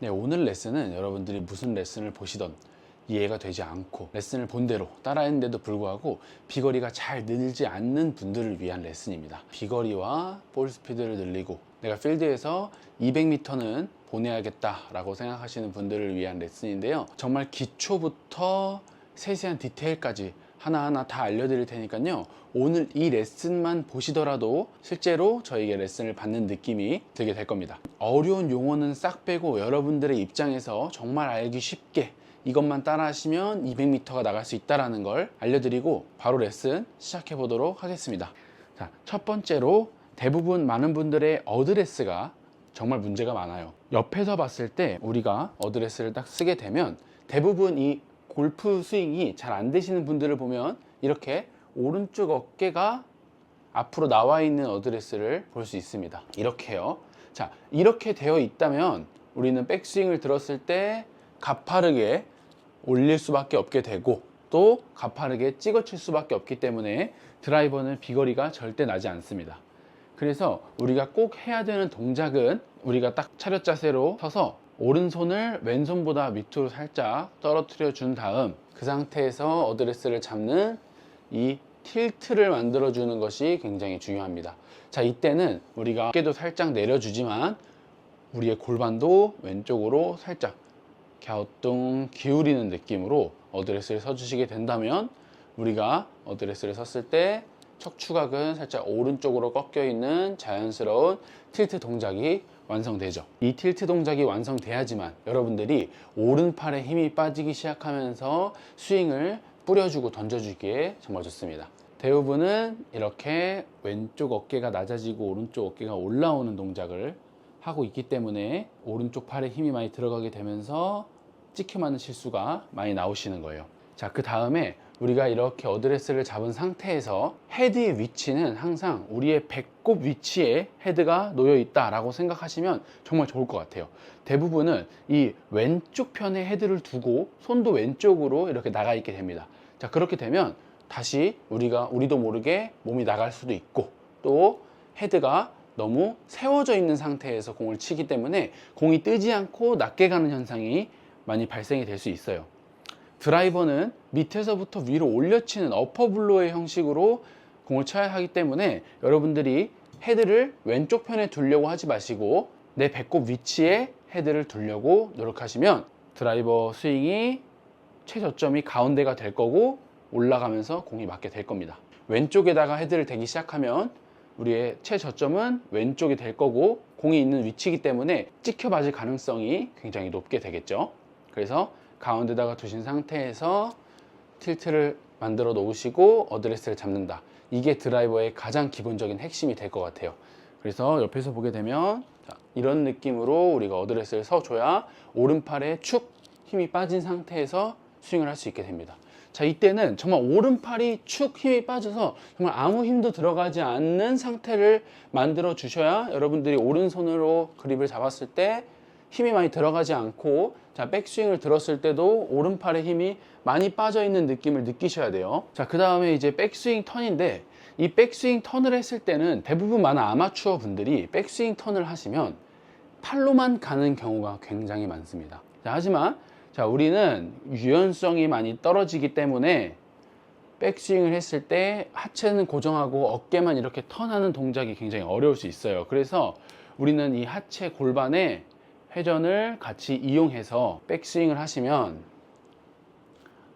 네, 오늘 레슨은 여러분들이 무슨 레슨을 보시던 이해가 되지 않고 레슨을 본 대로 따라했는데도 불구하고 비거리가 잘 늘지 않는 분들을 위한 레슨입니다. 비거리와 볼 스피드를 늘리고 내가 필드에서 200m는 보내야겠다 라고 생각하시는 분들을 위한 레슨인데요, 정말 기초부터 세세한 디테일까지 하나하나 다 알려드릴 테니까요, 오늘 이 레슨만 보시더라도 실제로 저에게 레슨을 받는 느낌이 들게 될 겁니다. 어려운 용어는 싹 빼고 여러분들의 입장에서 정말 알기 쉽게 이것만 따라 하시면 200m가 나갈 수 있다는 걸 알려드리고 바로 레슨 시작해 보도록 하겠습니다. 자, 첫 번째로 대부분 많은 분들의 어드레스가 정말 문제가 많아요. 옆에서 봤을 때 우리가 어드레스를 딱 쓰게 되면 대부분 이 골프 스윙이 잘 안 되시는 분들을 보면 이렇게 오른쪽 어깨가 앞으로 나와 있는 어드레스를 볼 수 있습니다. 이렇게요. 자, 이렇게 되어 있다면 우리는 백스윙을 들었을 때 가파르게 올릴 수밖에 없게 되고 또 가파르게 찍어칠 수밖에 없기 때문에 드라이버는 비거리가 절대 나지 않습니다. 그래서 우리가 꼭 해야 되는 동작은 우리가 딱 차렷 자세로 서서 오른손을 왼손보다 밑으로 살짝 떨어뜨려 준 다음 그 상태에서 어드레스를 잡는 이 틸트를 만들어 주는 것이 굉장히 중요합니다. 자, 이때는 우리가 어깨도 살짝 내려주지만 우리의 골반도 왼쪽으로 살짝 갸우뚱 기울이는 느낌으로 어드레스를 서주시게 된다면 우리가 어드레스를 섰을 때 척추각은 살짝 오른쪽으로 꺾여 있는 자연스러운 틸트 동작이 완성되죠. 이 틸트 동작이 완성돼야지만 여러분들이 오른팔에 힘이 빠지기 시작하면서 스윙을 뿌려주고 던져주기에 정말 좋습니다. 대부분은 이렇게 왼쪽 어깨가 낮아지고 오른쪽 어깨가 올라오는 동작을 하고 있기 때문에 오른쪽 팔에 힘이 많이 들어가게 되면서 찍혀맞는 실수가 많이 나오시는 거예요. 자, 그 다음에 우리가 이렇게 어드레스를 잡은 상태에서 헤드의 위치는 항상 우리의 배꼽 위치에 헤드가 놓여 있다 라고 생각하시면 정말 좋을 것 같아요. 대부분은 이 왼쪽 편에 헤드를 두고 손도 왼쪽으로 이렇게 나가 있게 됩니다. 자, 그렇게 되면 다시 우리도 모르게 몸이 나갈 수도 있고 또 헤드가 너무 세워져 있는 상태에서 공을 치기 때문에 공이 뜨지 않고 낮게 가는 현상이 많이 발생이 될 수 있어요. 드라이버는 밑에서부터 위로 올려치는 어퍼블로의 형식으로 공을 쳐야 하기 때문에 여러분들이 헤드를 왼쪽 편에 두려고 하지 마시고 내 배꼽 위치에 헤드를 두려고 노력하시면 드라이버 스윙이 최저점이 가운데가 될 거고 올라가면서 공이 맞게 될 겁니다. 왼쪽에다가 헤드를 대기 시작하면 우리의 최저점은 왼쪽이 될 거고 공이 있는 위치이기 때문에 찍혀 맞을 가능성이 굉장히 높게 되겠죠. 그래서 가운데다가 두신 상태에서 틸트를 만들어 놓으시고 어드레스를 잡는다. 이게 드라이버의 가장 기본적인 핵심이 될 것 같아요. 그래서 옆에서 보게 되면 자, 이런 느낌으로 우리가 어드레스를 서줘야 오른팔에 축 힘이 빠진 상태에서 스윙을 할 수 있게 됩니다. 자, 이때는 정말 오른팔이 축 힘이 빠져서 정말 아무 힘도 들어가지 않는 상태를 만들어 주셔야 여러분들이 오른손으로 그립을 잡았을 때 힘이 많이 들어가지 않고 자, 백스윙을 들었을 때도 오른팔에 힘이 많이 빠져 있는 느낌을 느끼셔야 돼요. 자, 그 다음에 이제 백스윙 턴인데 이 백스윙 턴을 했을 때는 대부분 많은 아마추어 분들이 백스윙 턴을 하시면 팔로만 가는 경우가 굉장히 많습니다. 자, 하지만 자, 우리는 유연성이 많이 떨어지기 때문에 백스윙을 했을 때 하체는 고정하고 어깨만 이렇게 턴하는 동작이 굉장히 어려울 수 있어요. 그래서 우리는 이 하체 골반에 회전을 같이 이용해서 백스윙을 하시면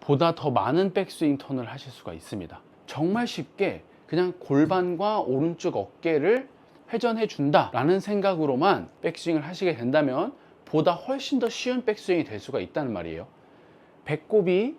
보다 더 많은 백스윙 턴을 하실 수가 있습니다. 정말 쉽게 그냥 골반과 오른쪽 어깨를 회전해 준다 라는 생각으로만 백스윙을 하시게 된다면 보다 훨씬 더 쉬운 백스윙이 될 수가 있다는 말이에요. 배꼽이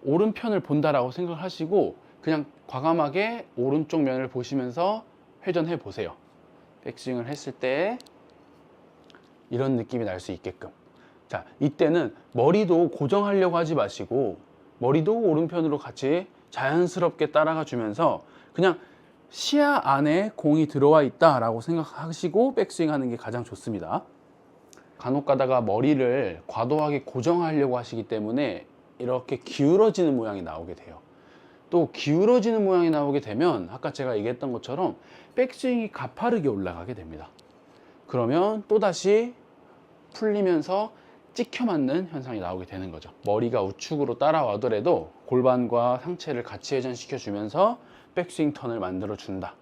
오른편을 본다라고 생각하시고 그냥 과감하게 오른쪽 면을 보시면서 회전해 보세요. 백스윙을 했을 때 이런 느낌이 날 수 있게끔. 자, 이때는 머리도 고정하려고 하지 마시고 머리도 오른편으로 같이 자연스럽게 따라가 주면서 그냥 시야 안에 공이 들어와 있다 라고 생각하시고 백스윙 하는 게 가장 좋습니다. 간혹 가다가 머리를 과도하게 고정하려고 하시기 때문에 이렇게 기울어지는 모양이 나오게 돼요. 또 기울어지는 모양이 나오게 되면 아까 제가 얘기했던 것처럼 백스윙이 가파르게 올라가게 됩니다. 그러면 또다시 풀리면서 찍혀 맞는 현상이 나오게 되는 거죠. 머리가 우측으로 따라와더라도 골반과 상체를 같이 회전시켜 주면서 백스윙 턴을 만들어 준다.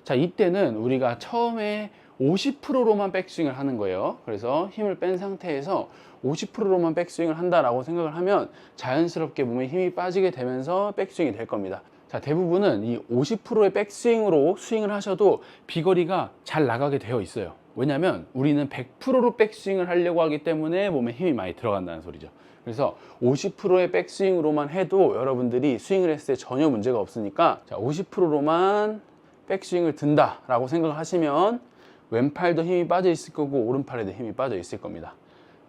자, 이때는 우리가 처음에 50%로만 백스윙을 하는 거예요. 그래서 힘을 뺀 상태에서 50%로만 백스윙을 한다라고 생각을 하면 자연스럽게 몸에 힘이 빠지게 되면서 백스윙이 될 겁니다. 자, 대부분은 이 50%의 백스윙으로 스윙을 하셔도 비거리가 잘 나가게 되어 있어요. 왜냐면 우리는 100%로 백스윙을 하려고 하기 때문에 몸에 힘이 많이 들어간다는 소리죠. 그래서 50%의 백스윙으로만 해도 여러분들이 스윙을 했을 때 전혀 문제가 없으니까, 자, 50%로만 백스윙을 든다 라고 생각하시면 왼팔도 힘이 빠져 있을 거고 오른팔에도 힘이 빠져 있을 겁니다.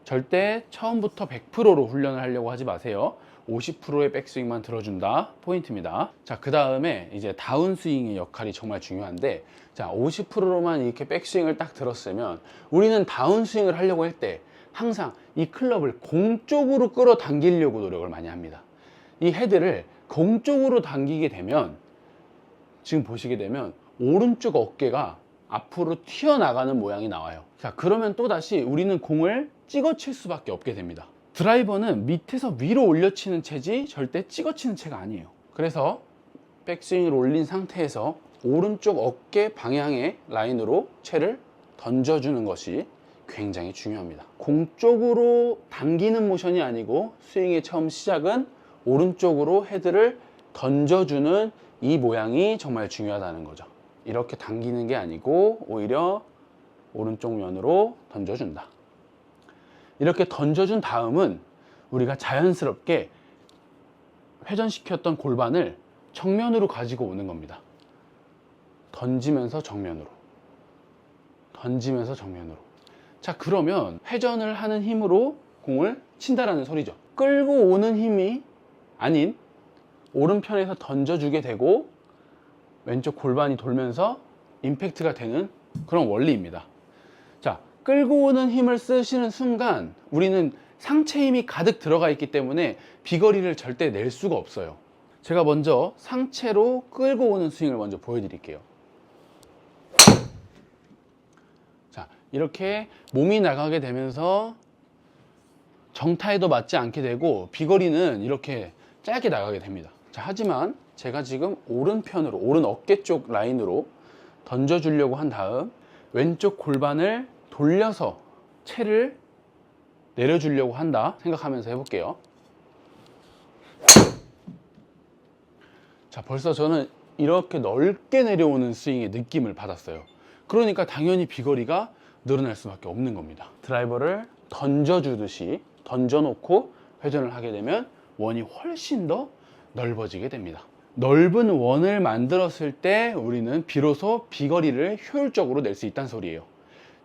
절대 처음부터 100%로 훈련을 하려고 하지 마세요. 50%의 백스윙만 들어준다 포인트입니다. 자, 그 다음에 이제 다운스윙의 역할이 정말 중요한데, 자, 50%로만 이렇게 백스윙을 딱 들었으면 우리는 다운스윙을 하려고 할 때 항상 이 클럽을 공 쪽으로 끌어당기려고 노력을 많이 합니다. 이 헤드를 공 쪽으로 당기게 되면, 지금 보시게 되면 오른쪽 어깨가 앞으로 튀어나가는 모양이 나와요. 자, 그러면 또다시 우리는 공을 찍어칠 수밖에 없게 됩니다. 드라이버는 밑에서 위로 올려치는 채지 절대 찍어치는 채가 아니에요. 그래서 백스윙을 올린 상태에서 오른쪽 어깨 방향의 라인으로 채를 던져주는 것이 굉장히 중요합니다. 공 쪽으로 당기는 모션이 아니고 스윙의 처음 시작은 오른쪽으로 헤드를 던져주는 이 모양이 정말 중요하다는 거죠. 이렇게 당기는 게 아니고 오히려 오른쪽 면으로 던져준다. 이렇게 던져준 다음은 우리가 자연스럽게 회전시켰던 골반을 정면으로 가지고 오는 겁니다. 던지면서 정면으로, 던지면서 정면으로. 자, 그러면 회전을 하는 힘으로 공을 친다라는 소리죠. 끌고 오는 힘이 아닌 오른편에서 던져주게 되고 왼쪽 골반이 돌면서 임팩트가 되는 그런 원리입니다. 자, 끌고 오는 힘을 쓰시는 순간 우리는 상체 힘이 가득 들어가 있기 때문에 비거리를 절대 낼 수가 없어요. 제가 먼저 상체로 끌고 오는 스윙을 먼저 보여드릴게요. 자, 이렇게 몸이 나가게 되면서 정타에도 맞지 않게 되고 비거리는 이렇게 짧게 나가게 됩니다. 자, 하지만 제가 지금 오른편으로, 오른 어깨 쪽 라인으로 던져주려고 한 다음 왼쪽 골반을 돌려서 채를 내려주려고 한다 생각하면서 해볼게요. 자, 벌써 저는 이렇게 넓게 내려오는 스윙의 느낌을 받았어요. 그러니까 당연히 비거리가 늘어날 수밖에 없는 겁니다. 드라이버를 던져주듯이 던져놓고 회전을 하게 되면 원이 훨씬 더 넓어지게 됩니다. 넓은 원을 만들었을 때 우리는 비로소 비거리를 효율적으로 낼 수 있다는 소리예요.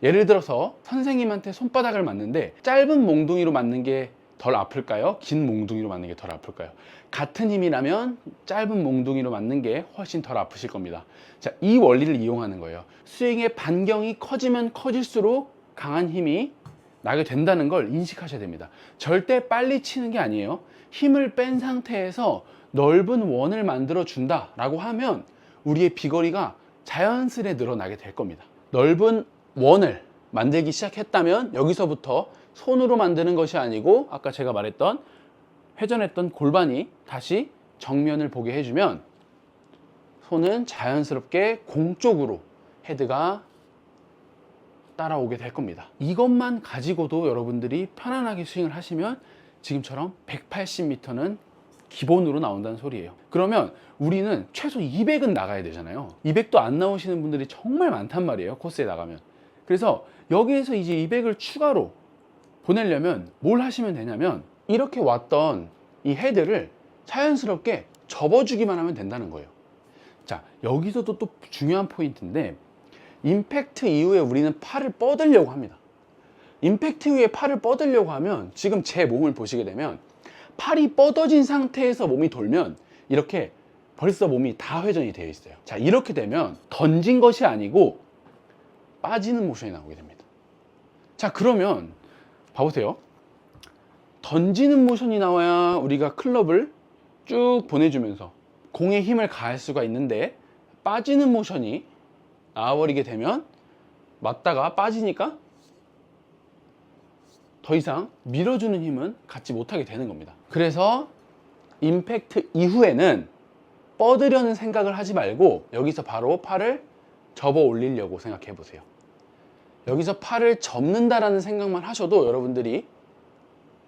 예를 들어서 선생님한테 손바닥을 맞는데 짧은 몽둥이로 맞는 게 덜 아플까요? 긴 몽둥이로 맞는 게 덜 아플까요? 같은 힘이라면 짧은 몽둥이로 맞는 게 훨씬 덜 아프실 겁니다. 자, 이 원리를 이용하는 거예요. 스윙의 반경이 커지면 커질수록 강한 힘이 나게 된다는 걸 인식하셔야 됩니다. 절대 빨리 치는 게 아니에요. 힘을 뺀 상태에서 넓은 원을 만들어 준다 라고 하면 우리의 비거리가 자연스레 늘어나게 될 겁니다. 넓은 원을 만들기 시작했다면 여기서부터 손으로 만드는 것이 아니고 아까 제가 말했던 회전했던 골반이 다시 정면을 보게 해주면 손은 자연스럽게 공 쪽으로 헤드가 따라오게 될 겁니다. 이것만 가지고도 여러분들이 편안하게 스윙을 하시면 지금처럼 180m는 기본으로 나온다는 소리예요. 그러면 우리는 최소 200은 나가야 되잖아요. 200도 안 나오시는 분들이 정말 많단 말이에요, 코스에 나가면. 그래서 여기에서 이제 200을 추가로 보내려면 뭘 하시면 되냐면 이렇게 왔던 이 헤드를 자연스럽게 접어주기만 하면 된다는 거예요. 자, 여기서도 또 중요한 포인트인데 임팩트 이후에 우리는 팔을 뻗으려고 합니다. 임팩트 이후에 팔을 뻗으려고 하면 지금 제 몸을 보시게 되면 팔이 뻗어진 상태에서 몸이 돌면 이렇게 벌써 몸이 다 회전이 되어 있어요. 자, 이렇게 되면 던진 것이 아니고 빠지는 모션이 나오게 됩니다. 자, 그러면 봐보세요. 던지는 모션이 나와야 우리가 클럽을 쭉 보내주면서 공에 힘을 가할 수가 있는데 빠지는 모션이 나와버리게 되면 맞다가 빠지니까 더 이상 밀어주는 힘은 갖지 못하게 되는 겁니다. 그래서 임팩트 이후에는 뻗으려는 생각을 하지 말고 여기서 바로 팔을 접어 올리려고 생각해 보세요. 여기서 팔을 접는다라는 생각만 하셔도 여러분들이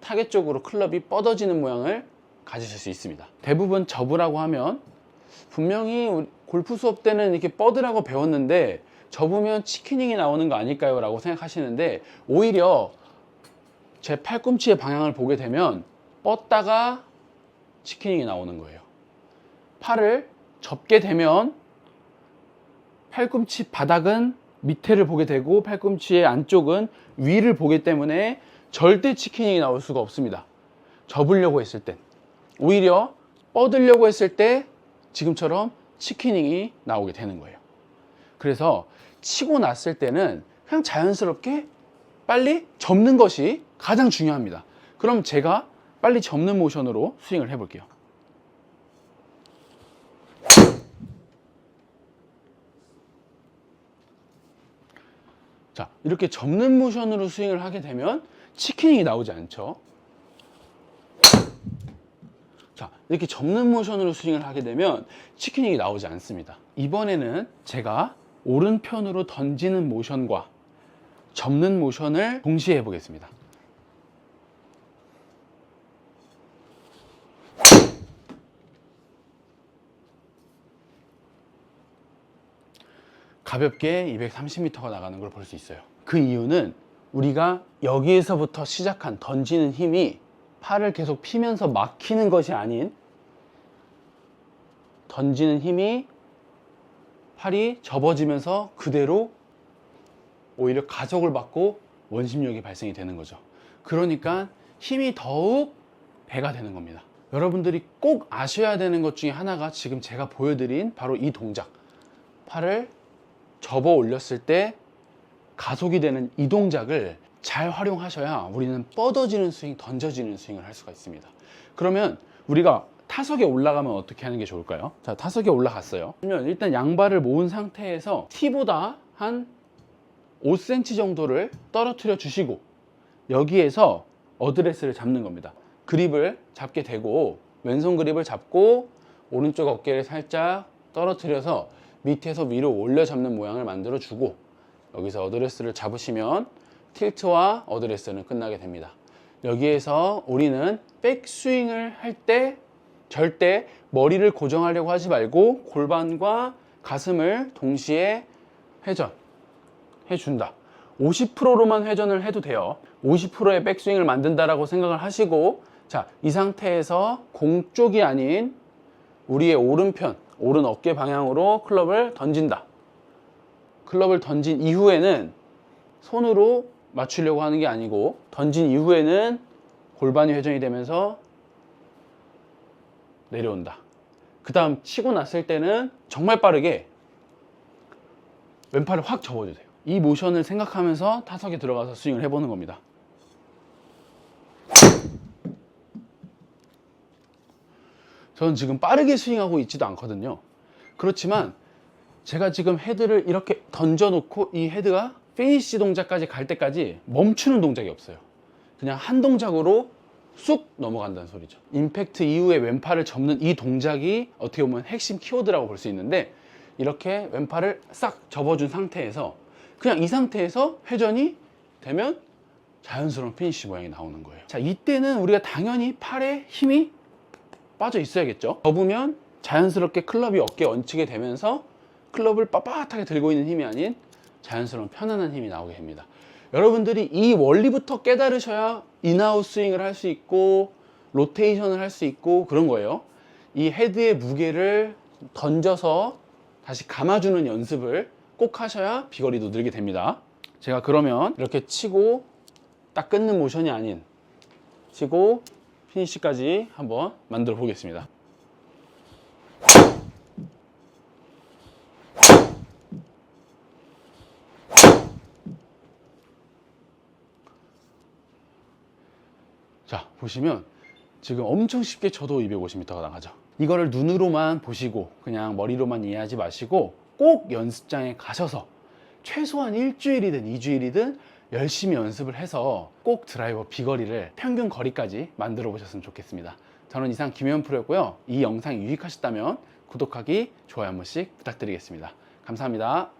타겟 쪽으로 클럽이 뻗어지는 모양을 가지실 수 있습니다. 대부분 접으라고 하면 분명히 골프 수업 때는 이렇게 뻗으라고 배웠는데 접으면 치키닝이 나오는 거 아닐까요? 라고 생각하시는데 오히려 제 팔꿈치의 방향을 보게 되면 뻗다가 치키닝이 나오는 거예요. 팔을 접게 되면 팔꿈치 바닥은 밑에를 보게 되고 팔꿈치의 안쪽은 위를 보기 때문에 절대 치키닝이 나올 수가 없습니다. 접으려고 했을 땐. 오히려 뻗으려고 했을 때 지금처럼 치키닝이 나오게 되는 거예요. 그래서 치고 났을 때는 그냥 자연스럽게 빨리 접는 것이 가장 중요합니다. 그럼 제가 빨리 접는 모션으로 스윙을 해볼게요. 자, 이렇게 접는 모션으로 스윙을 하게 되면 치키닝이 나오지 않죠. 자, 이렇게 접는 모션으로 스윙을 하게 되면 치키닝이 나오지 않습니다. 이번에는 제가 오른편으로 던지는 모션과 접는 모션을 동시에 해보겠습니다. 가볍게 230m가 나가는 걸 볼 수 있어요. 그 이유는 우리가 여기에서부터 시작한 던지는 힘이 팔을 계속 피면서 막히는 것이 아닌 던지는 힘이 팔이 접어지면서 그대로 오히려 가속을 받고 원심력이 발생이 되는 거죠. 그러니까 힘이 더욱 배가 되는 겁니다. 여러분들이 꼭 아셔야 되는 것 중에 하나가 지금 제가 보여드린 바로 이 동작, 팔을 접어 올렸을 때 가속이 되는 이 동작을 잘 활용하셔야 우리는 뻗어지는 스윙, 던져지는 스윙을 할 수가 있습니다. 그러면 우리가 타석에 올라가면 어떻게 하는 게 좋을까요? 자, 타석에 올라갔어요. 그러면 일단 양발을 모은 상태에서 티보다 한 5cm 정도를 떨어뜨려 주시고 여기에서 어드레스를 잡는 겁니다. 그립을 잡게 되고 왼손 그립을 잡고 오른쪽 어깨를 살짝 떨어뜨려서 밑에서 위로 올려 잡는 모양을 만들어 주고 여기서 어드레스를 잡으시면 틸트와 어드레스는 끝나게 됩니다. 여기에서 우리는 백스윙을 할 때 절대 머리를 고정하려고 하지 말고 골반과 가슴을 동시에 회전 해준다. 50%로만 회전을 해도 돼요. 50%의 백스윙을 만든다라고 생각을 하시고, 자, 이 상태에서 공 쪽이 아닌 우리의 오른편, 오른 어깨 방향으로 클럽을 던진다. 클럽을 던진 이후에는 손으로 맞추려고 하는 게 아니고 던진 이후에는 골반이 회전이 되면서 내려온다. 그 다음 치고 났을 때는 정말 빠르게 왼팔을 확 접어주세요. 이 모션을 생각하면서 타석에 들어가서 스윙을 해보는 겁니다. 저는 지금 빠르게 스윙하고 있지도 않거든요. 그렇지만 제가 지금 헤드를 이렇게 던져놓고 이 헤드가 피니시 동작까지 갈 때까지 멈추는 동작이 없어요. 그냥 한 동작으로 쑥 넘어간다는 소리죠. 임팩트 이후에 왼팔을 접는 이 동작이 어떻게 보면 핵심 키워드라고 볼 수 있는데, 이렇게 왼팔을 싹 접어준 상태에서 그냥 이 상태에서 회전이 되면 자연스러운 피니시 모양이 나오는 거예요. 자, 이때는 우리가 당연히 팔에 힘이 빠져 있어야겠죠. 접으면 자연스럽게 클럽이 어깨에 얹히게 되면서 클럽을 빳빳하게 들고 있는 힘이 아닌 자연스러운 편안한 힘이 나오게 됩니다. 여러분들이 이 원리부터 깨달으셔야 인아웃 스윙을 할 수 있고 로테이션을 할 수 있고 그런 거예요. 이 헤드의 무게를 던져서 다시 감아주는 연습을 꼭 하셔야 비거리도 늘게 됩니다. 제가 그러면 이렇게 치고 딱 끊는 모션이 아닌 치고 피니시까지 한번 만들어 보겠습니다. 자, 보시면 지금 엄청 쉽게 쳐도 250m가 나가죠. 이거를 눈으로만 보시고 그냥 머리로만 이해하지 마시고 꼭 연습장에 가셔서 최소한 일주일이든 2주일이든 열심히 연습을 해서 꼭 드라이버 비거리를 평균 거리까지 만들어 보셨으면 좋겠습니다. 저는 이상 김혜원 프로였고요. 이 영상이 유익하셨다면 구독하기, 좋아요 한 번씩 부탁드리겠습니다. 감사합니다.